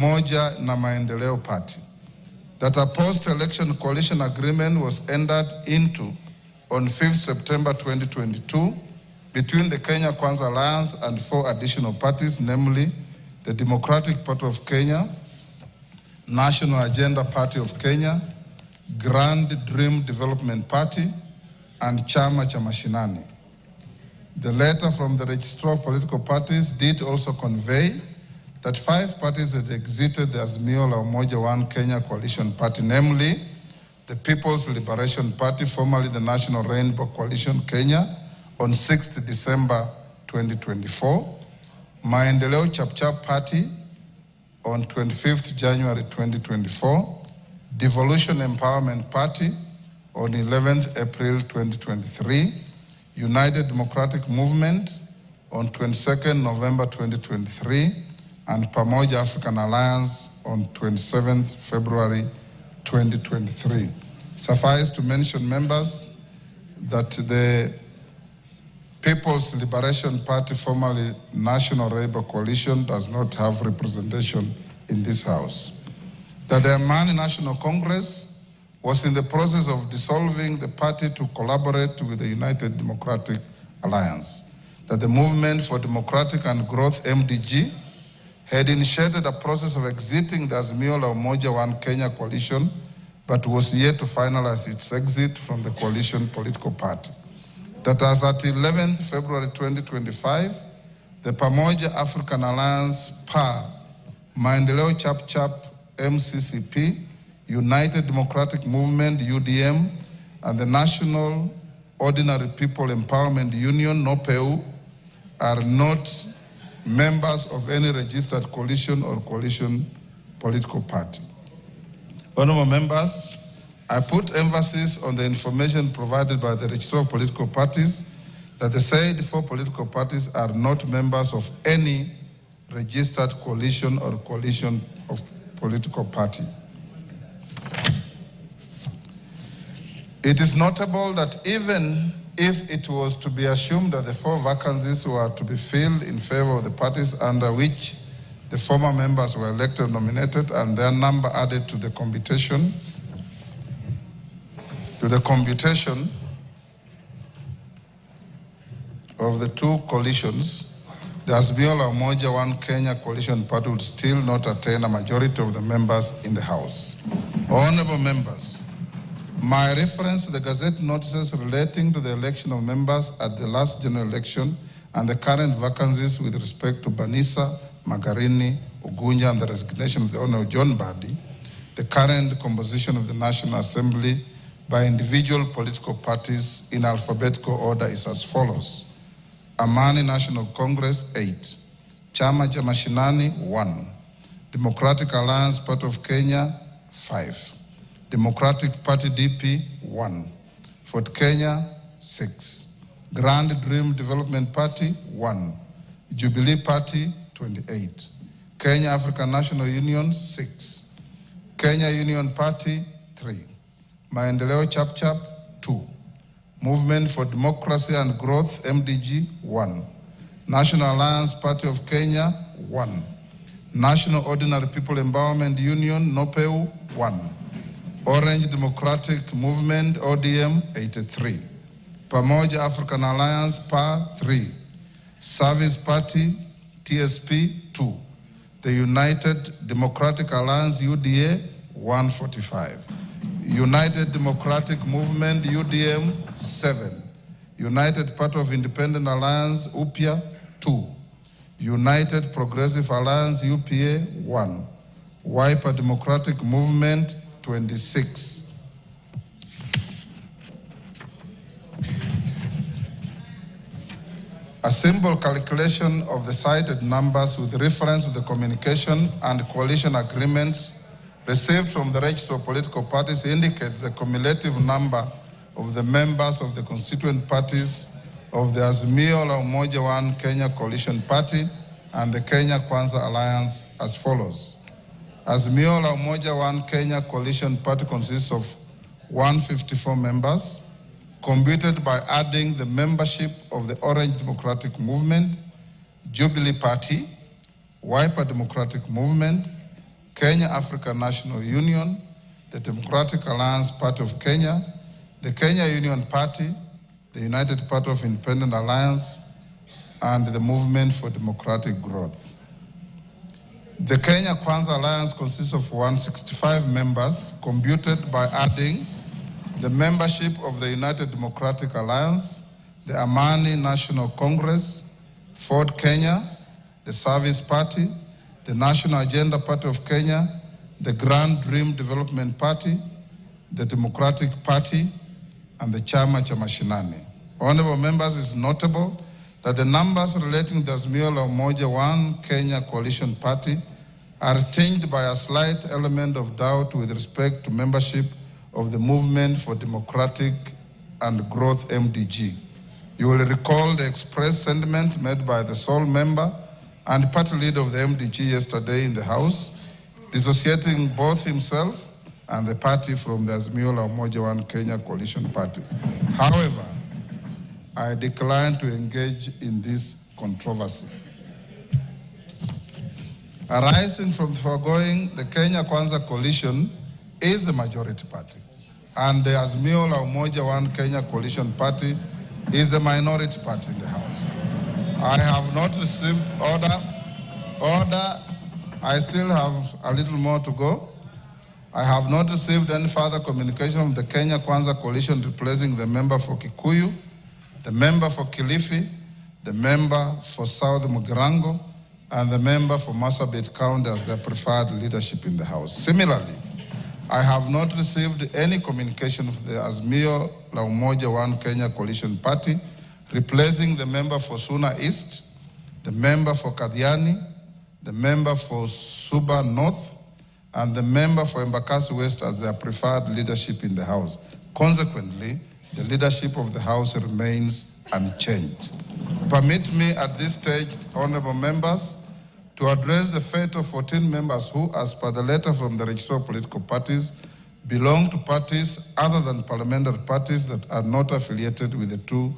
Moja na Maendeleo Party, that a post-election coalition agreement was entered into on 5th September 2022 between the Kenya Kwanza Alliance and 4 additional parties, namely the Democratic Party of Kenya, National Agenda Party of Kenya, Grand Dream Development Party, and Chama cha Mashinani. The letter from the Registrar of Political Parties did also convey that 5 parties had exited the Azimio la Umoja One Kenya Coalition Party, namely the People's Liberation Party, formerly the National Rainbow Coalition Kenya, on 6th December 2024, Maendeleo Chapchap Party on 25th January 2024, Devolution Empowerment Party on 11th April 2023, United Democratic Movement on 22nd November 2023, and Pamoja African Alliance on 27th February 2023. Suffice to mention, members, that the People's Liberation Party, formerly National Labour Coalition, does not have representation in this House. That the Amani National Congress was in the process of dissolving the party to collaborate with the United Democratic Alliance. That the Movement for Democratic and Growth, MDG, had initiated a process of exiting the Azimio la Umoja One Kenya coalition, but was yet to finalize its exit from the coalition political party. That as at 11th February 2025, the Pamoja African Alliance, PA, Maendeleo Chapchap, MCCP, United Democratic Movement, UDM, and the National Ordinary People Empowerment Union, NOPEU, are not members of any registered coalition or coalition political party. Honorable members, I put emphasis on the information provided by the Registrar of Political Parties that the said 4 political parties are not members of any registered coalition or coalition of political party. It is notable that even if it was to be assumed that the 4 vacancies were to be filled in favor of the parties under which the former members were elected and nominated and their number added to the computation of the 2 coalitions, the Azimio la Umoja One Kenya Coalition Party would still not attain a majority of the members in the House. Honorable members, my reference to the Gazette notices relating to the election of members at the last general election and the current vacancies with respect to Banisa, Magarini, Ugunja, and the resignation of the Honorable John Badi, the current composition of the National Assembly by individual political parties in alphabetical order is as follows. Amani National Congress, 8. Chama cha Mashinani, 1. Democratic Alliance Party of Kenya, 5. Democratic Party DP, 1. Fort Kenya, 6. Grand Dream Development Party, 1. Jubilee Party, 28. Kenya African National Union, 6. Kenya Union Party, 3. Maendeleo Chapchap, 2. Movement for Democracy and Growth, MDG, 1. National Alliance Party of Kenya, 1. National Ordinary People Empowerment Union, NOPEU, 1. Orange Democratic Movement, ODM, 83. Pamoja African Alliance, PA, 3. Service Party, TSP, 2. The United Democratic Alliance, UDA, 145. United Democratic Movement, UDM, 7. United Party of Independent Alliance, UPIA, 2. United Progressive Alliance, UPA, 1. Wiper Democratic Movement, 26. A simple calculation of the cited numbers with reference to the communication and coalition agreements received from the Register of Political Parties indicates the cumulative number of the members of the constituent parties of the Azimio la Umoja One Kenya Coalition Party and the Kenya Kwanza Alliance as follows. Azimio la Umoja One Kenya Coalition Party consists of 154 members, computed by adding the membership of the Orange Democratic Movement, Jubilee Party, Wiper Democratic Movement, Kenya African National Union, the Democratic Alliance Party of Kenya, the Kenya Union Party, the United Party of Independent Alliance, and the Movement for Democratic Growth. The Kenya Kwanza Alliance consists of 165 members, computed by adding the membership of the United Democratic Alliance, the Amani National Congress, Ford Kenya, the Service Party, the National Agenda Party of Kenya, the Grand Dream Development Party, the Democratic Party, and the Chama cha Mashinani. Honorable members, it's notable that the numbers relating to the Azimio la Umoja One Kenya Coalition Party are tinged by a slight element of doubt with respect to membership of the Movement for Democratic and Growth MDG. You will recall the expressed sentiment made by the sole member and party leader of the MDG yesterday in the House, dissociating both himself and the party from the Azimio la Umoja One Kenya Coalition Party. However, I decline to engage in this controversy. Arising from the foregoing, the Kenya Kwanza Coalition is the majority party, and the Azimio la Umoja One Kenya Coalition Party is the minority party in the House. I have not received order. I still have a little more to go. I have not received any further communication from the Kenya Kwanza Coalition replacing the member for Kikuyu, the member for Kilifi, the member for South Mugirango, and the member for Marsabit County as their preferred leadership in the House. Similarly, I have not received any communication from the Azimio la Umoja One Kenya Coalition Party replacing the member for Suna East, the member for Kadiani, the member for Suba North, and the member for Embakasi West as their preferred leadership in the House. Consequently, the leadership of the House remains unchanged. Permit me at this stage, honorable members, to address the fate of 14 members who, as per the letter from the Registrar of Political Parties, belong to parties other than parliamentary parties that are not affiliated with the two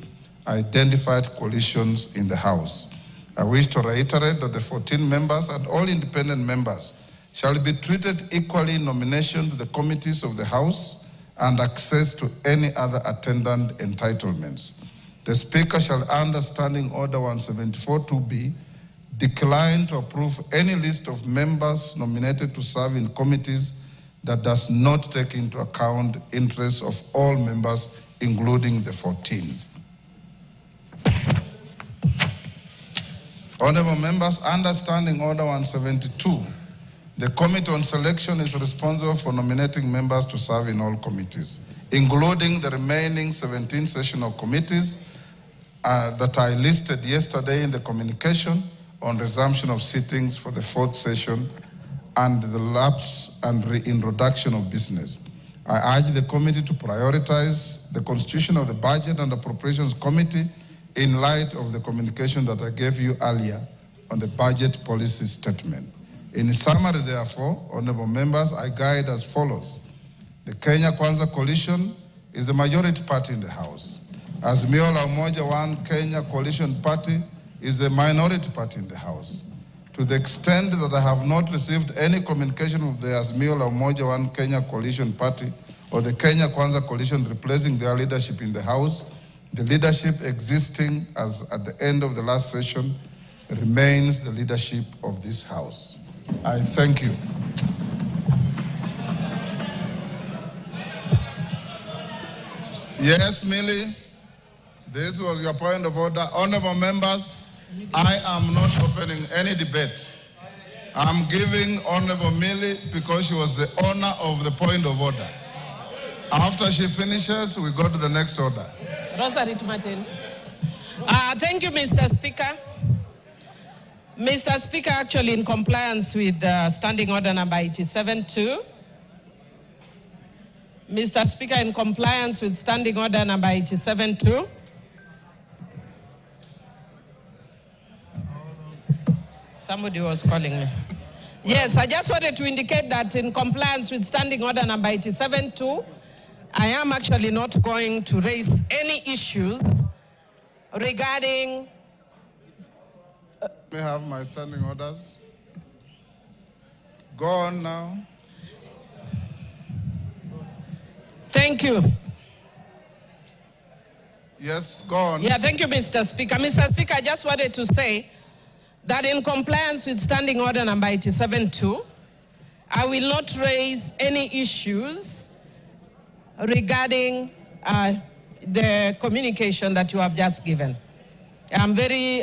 identified coalitions in the House. I wish to reiterate that the 14 members and all independent members shall be treated equally in nomination to the committees of the House and access to any other attendant entitlements. The Speaker shall, under Standing Order 174-2B, decline to approve any list of members nominated to serve in committees that does not take into account interests of all members, including the 14. Honorable members, under Standing Order 172, the Committee on Selection is responsible for nominating members to serve in all committees, including the remaining 17 sessional committees that I listed yesterday in the communication on resumption of sittings for the fourth session and the lapse and reintroduction of business. I urge the committee to prioritize the constitution of the Budget and Appropriations Committee in light of the communication that I gave you earlier on the budget policy statement. In summary, therefore, honorable members, I guide as follows. The Kenya Kwanza Coalition is the majority party in the House. Azimio la Umoja One Kenya Coalition Party is the minority party in the House. To the extent that I have not received any communication of the Azimio la Umoja One Kenya Coalition Party or the Kenya Kwanza Coalition replacing their leadership in the House, the leadership existing as at the end of the last session remains the leadership of this House. I thank you. Yes, Millie, this was your point of order. Honorable members, I am not opening any debate. I'm giving Honorable Millie because she was the owner of the point of order. After she finishes, we go to the next order. Rosarit Martin. Thank you, Mr. Speaker. Mr. Speaker, actually in compliance with Standing Order number 87-2, Mr. Speaker, in compliance with Standing Order number 87-2, somebody was calling me. Yes, I just wanted to indicate that in compliance with Standing Order number 87-2, I am actually not going to raise any issues regarding... May I have my standing orders? Go on now. Thank you. Yes, go on. Yeah, thank you, Mr. Speaker. Mr. Speaker, I just wanted to say that in compliance with Standing Order number 87-2, I will not raise any issues regarding the communication that you have just given. I'm very